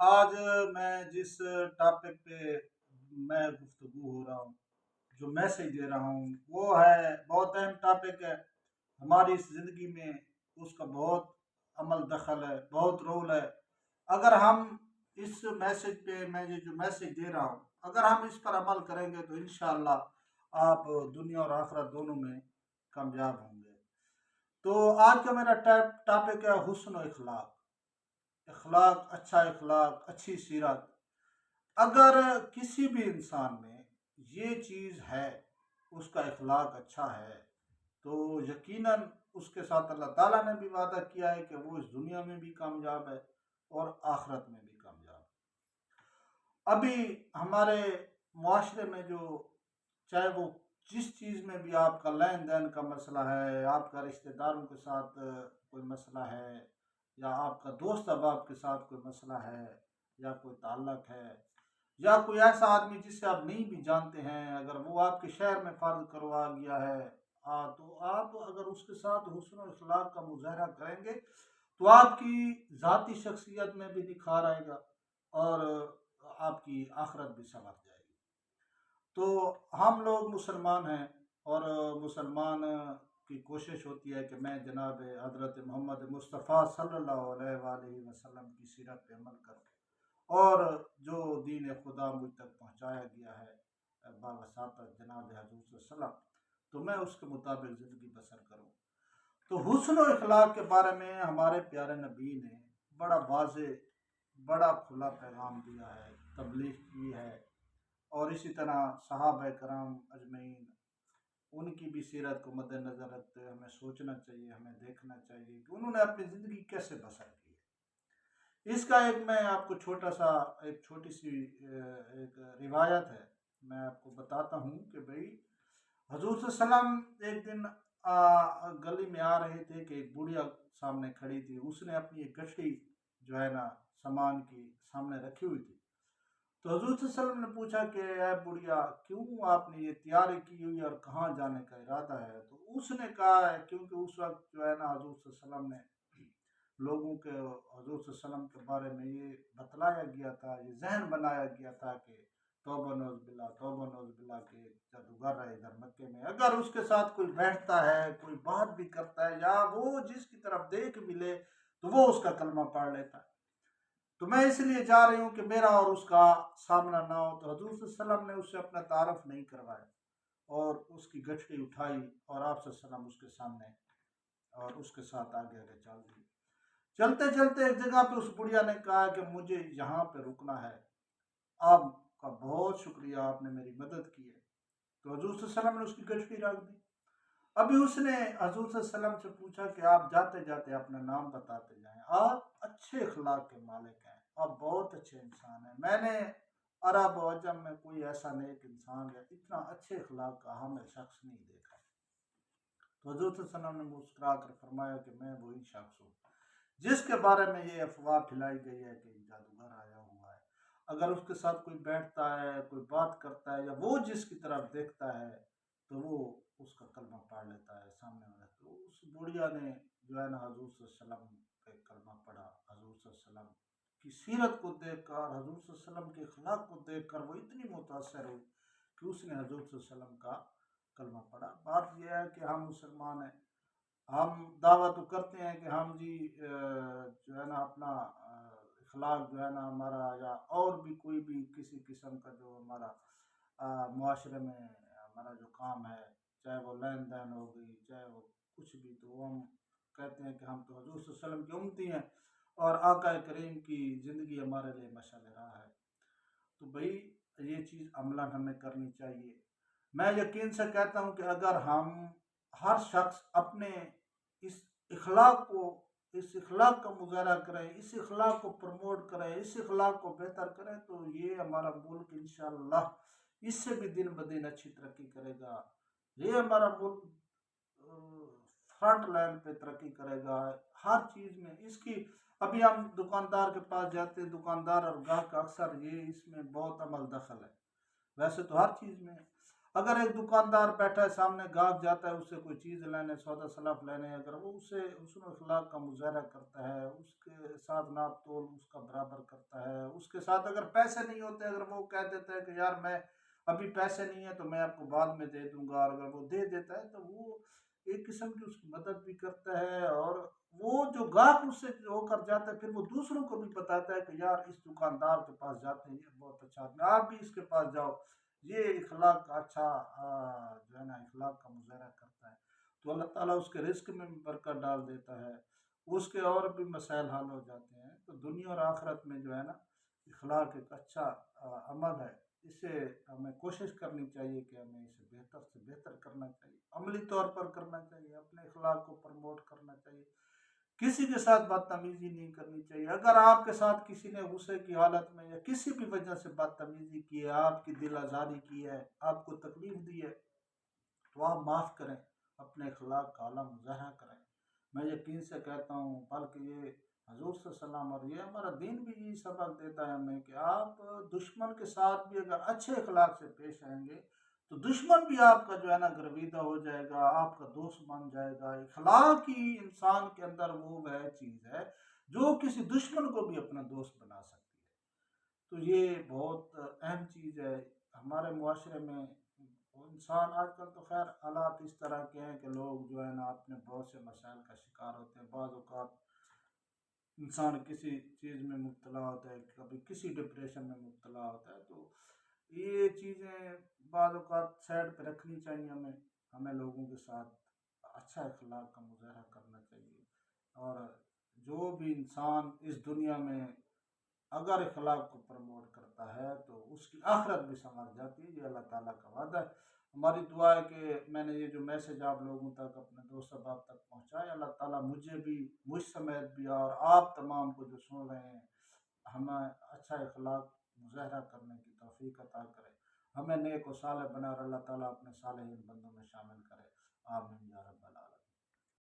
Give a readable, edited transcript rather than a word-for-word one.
آج میں جس ٹاپک پہ میں گفتگو ہو رہا ہوں، جو میسج دے رہا ہوں، وہ ہے بہت اہم ٹاپک ہے ہماری اس زندگی میں۔ اس کا بہت عمل دخل ہے، بہت رول ہے۔ اگر ہم اس میسج پہ، میں یہ جو میسج دے رہا ہوں، اگر ہم اس پر عمل کریں گے تو انشاءاللہ آپ دنیا اور آخرت دونوں میں کامیاب ہوں گے۔ تو آج کا میرا ٹاپک ہے حسن و اخلاق۔ اخلاق، اچھا اخلاق، اچھی سیرت۔ اگر کسی بھی انسان میں یہ چیز ہے، اس کا اخلاق اچھا ہے، تو یقیناً اس کے ساتھ اللہ تعالیٰ نے بھی وعدہ کیا ہے کہ وہ اس دنیا میں بھی کامیاب ہے اور آخرت میں بھی کامیاب ہے۔ ابھی ہمارے معاشرے میں جو، چاہے وہ جس چیز میں بھی آپ کا لین دین کا مسئلہ ہے، آپ کا رشتہ داروں کے ساتھ کوئی مسئلہ ہے، یا آپ کا دوست احباب کے ساتھ کوئی مسئلہ ہے، یا کوئی تعلق ہے، یا کوئی ایسا آدمی جس سے آپ نہیں بھی جانتے ہیں، اگر وہ آپ کے شہر میں فارغ کروا گیا ہے، تو آپ اگر اس کے ساتھ حسن و اخلاق کا مظاہرہ کریں گے تو آپ کی ذاتی شخصیت میں بھی نکھار آئے گا اور آپ کی آخرت بھی سنور جائے گی۔ تو ہم لوگ مسلمان ہیں، اور مسلمان کی کوشش ہوتی ہے کہ میں جناب حضرت محمد مصطفیٰ صلی اللہ علیہ وآلہ وسلم کی سیرت پہ عمل کروں، اور جو دین خدا مجھ تک پہنچایا گیا ہے باوساطت جناب حضور صلی اللہ علیہ وسلم، تو میں اس کے مطابق زندگی بسر کروں۔ تو حسن و اخلاق کے بارے میں ہمارے پیارے نبی نے بڑا واضح، بڑا کھلا پیغام دیا ہے، تبلیغ کی ہے۔ اور اسی طرح صحابہ کرام اجمعین، ان کی بھی سیرت کو مد نظر رکھتے ہوئے ہمیں سوچنا چاہیے، ہمیں دیکھنا چاہیے کہ انہوں نے اپنی زندگی کیسے بسر کی ہے۔ اس کا ایک میں آپ کو ایک چھوٹی سی ایک روایت ہے، میں آپ کو بتاتا ہوں کہ بھئی حضور صلی اللہ علیہ وسلم ایک دن گلی میں آ رہے تھے کہ ایک بڑھیا سامنے کھڑی تھی، اس نے اپنی ایک گٹھڑی جو ہے نا سامان کی سامنے رکھی ہوئی تھی۔ تو حضور صلی اللہ علیہ وسلم نے پوچھا کہ اے بڑھیا، کیوں آپ نے یہ تیاری کی ہوئی اور کہاں جانے کا ارادہ ہے؟ تو اس نے کہا ہے کیونکہ اس وقت جو ہے نا حضور صلی اللہ علیہ وسلم نے لوگوں کے، حضور صلی اللہ علیہ وسلم کے بارے میں یہ بتلایا گیا تھا، یہ ذہن بنایا گیا تھا کہ توبہ نوز باللہ، توبہ نوز باللہ کے جادوگر ہے ادھر مکے میں، اگر اس کے ساتھ کوئی بیٹھتا ہے، کوئی بات بھی کرتا ہے، یا وہ جس کی طرف دیکھ بھی لے تو وہ اس کا کلمہ پڑھ لیتا ہے۔ تو میں اس لیے جا رہی ہوں کہ میرا اور اس کا سامنا نہ ہو۔ تو حضور صلی اللہ علیہ وسلم نے اس سے اپنا تعارف نہیں کروایا، اور اس کی گٹھڑی اٹھائی اور آپ صلی اللہ علیہ وسلم اس کے سامنے اور اس کے ساتھ آگے آگے چل دی۔ چلتے چلتے ایک جگہ پہ اس بڑھیا نے کہا کہ مجھے یہاں پہ رکنا ہے، آپ کا بہت شکریہ، آپ نے میری مدد کی ہے۔ تو حضور صلی اللہ علیہ وسلم نے اس کی گٹھڑی رکھ دی۔ ابھی اس نے حضور صلی اللہ علیہ وسلم سے پوچھا کہ آپ جاتے جاتے اپنا نام بتاتے جائیں، آپ اچھے اخلاق کے مالک ہیں، آپ بہت اچھے انسان ہیں، میں نے عرب و عجم میں کوئی ایسا نیک انسان یا اتنا اچھے اخلاق کا حامل شخص نہیں دیکھا۔ تو حضور صلی اللہ علیہ وسلم نے مسکرا کر فرمایا کہ میں وہی شخص ہوں جس کے بارے میں یہ افواہ پھیلائی گئی ہے کہ جادوگر آیا ہوا ہے، اگر اس کے ساتھ کوئی بیٹھتا ہے، کوئی بات کرتا ہے، یا وہ جس کی طرف دیکھتا ہے تو وہ اس کا کلمہ پڑھ لیتا ہے سامنے والا۔ تو اس بڑھیا نے جو ہے نا حضور صلی اللہ علیہ وسلم کا کلمہ پڑھا۔ حضور صلی اللہ علیہ وسلم کی سیرت کو دیکھ کر، حضور صلی اللہ علیہ وسلم کے اخلاق کو دیکھ کر وہ اتنی متاثر ہوئی کہ اس نے حضور صلی اللہ علیہ وسلم کا کلمہ پڑھا۔ بات یہ ہے کہ ہم مسلمان ہیں، ہم دعویٰ تو کرتے ہیں کہ ہم جی جو ہے نا اپنا اخلاق جو ہے نا ہمارا، یا اور بھی کوئی بھی کسی قسم کا جو ہمارا معاشرے میں ہمارا جو کام ہے، چاہے وہ لین دین ہو گئی، چاہے وہ کچھ بھی، تو ہم کہتے ہیں کہ ہم تو حضور صلی اللہ علیہ وسلم کی امتی ہیں اور آقا کریم کی زندگی ہمارے لیے مشعل راہ ہے۔ تو بھئی یہ چیز عملاً ہمیں کرنی چاہیے۔ میں یقین سے کہتا ہوں کہ اگر ہم ہر شخص اپنے اس اس اخلاق کا مظاہرہ کریں، اس اخلاق کو پروموٹ کریں، اس اخلاق کو بہتر کریں، تو یہ ہمارا ملک انشاءاللہ اس سے بھی دن بدن اچھی ترقی کرے گا۔ یہ ہمارا ملک فرنٹ لائن پہ ترقی کرے گا ہر چیز میں۔ اس کی ابھی ہم دکاندار کے پاس جاتے ہیں، دکاندار اور گاہک کا اکثر یہ اس میں بہت عمل دخل ہے، ویسے تو ہر چیز میں ہے۔ اگر ایک دکاندار بیٹھا ہے سامنے گاہک جاتا ہے اس سے کوئی چیز لینے سودا سلاف لینے، اگر وہ اسے حسن اخلاق کا مظاہرہ کرتا ہے، اس کے ساتھ ناپ تول اس کا برابر کرتا ہے، اس کے ساتھ اگر پیسے نہیں ہوتے، اگر وہ کہہ دیتا ہے کہ یار میں ابھی پیسے نہیں ہے تو میں آپ کو بعد میں دے دوں گا، اور اگر وہ دے دیتا ہے تو وہ ایک قسم کی اس کی مدد بھی کرتا ہے، اور وہ جو گاہک اس سے ہو کر جاتا ہے پھر وہ دوسروں کو بھی بتاتا ہے کہ یار اس دکاندار کے پاس جاتے ہیں، یہ بہت اچھا آدمی ہے، آپ بھی اس کے پاس جاؤ، یہ اخلاق کا اچھا جو ہے نا اخلاق کا مظاہرہ کرتا ہے، تو اللہ تعالیٰ اس کے رزق میں بھی برکت ڈال دیتا ہے، اس کے اور بھی مسائل حل ہو جاتے ہیں، تو دنیا اور آخرت میں جو ہے نا اخلاق ایک اچھا عمل ہے، اسے ہمیں کوشش کرنی چاہیے کہ ہمیں اسے بہتر سے بہتر کرنا چاہیے، عملی طور پر کرنا چاہیے، اپنے اخلاق کو پروموٹ کرنا چاہیے، کسی کے ساتھ بدتمیزی نہیں کرنی چاہیے، اگر آپ کے ساتھ کسی نے غصے کی حالت میں یا کسی بھی وجہ سے بدتمیزی کی ہے، آپ کی دل آزاری کی ہے، آپ کو تکلیف دی ہے، تو آپ معاف کریں، اپنے اخلاق کا اعلیٰ مظاہرہ کریں، میں یقین سے کہتا ہوں، بلکہ یہ حضور صلی اللہ علیہ وسلم اور یہ ہمارا دین بھی یہی سبق دیتا ہے ہمیں کہ آپ دشمن کے ساتھ بھی اگر اچھے اخلاق سے پیش آئیں گے تو دشمن بھی آپ کا جو ہے نا گرویدہ ہو جائے گا، آپ کا دوست بن جائے گا، اخلاق ہی انسان کے اندر وہ چیز ہے جو کسی دشمن کو بھی اپنا دوست بنا سکتی ہے، تو یہ بہت اہم چیز ہے ہمارے معاشرے میں، انسان آج کل تو خیر حالات اس طرح کے ہیں کہ لوگ جو ہے نا اپنے بہت سے مسائل کا شکار ہوتے ہیں، بعض اوقات انسان کسی چیز میں مبتلا ہوتا ہے، کبھی کسی ڈپریشن میں مبتلا ہوتا ہے، تو یہ چیزیں بعض اوقات سائڈ پہ رکھنی چاہیے، ہمیں لوگوں کے ساتھ اچھا اخلاق کا مظاہرہ کرنا چاہیے، اور جو بھی انسان اس دنیا میں اگر اخلاق کو پروموٹ کرتا ہے تو اس کی آخرت بھی سنور جاتی ہے، یہ اللہ تعالیٰ کا وعدہ ہے، ہماری دعا ہے کہ میں نے یہ جو میسج آپ لوگوں تک اپنے دوست احباب تک پہنچائے، اللہ تعالیٰ مجھے بھی، مجھ سمیت بھی، اور آپ تمام کو جو سن رہے ہیں، ہمیں اچھا اخلاق مظاہرہ کرنے کی توفیق عطا کرے، ہمیں نیک و صالح بنا اور اللہ تعالیٰ اپنے صالحین بندوں میں شامل کرے، آمین یا رب العالمین۔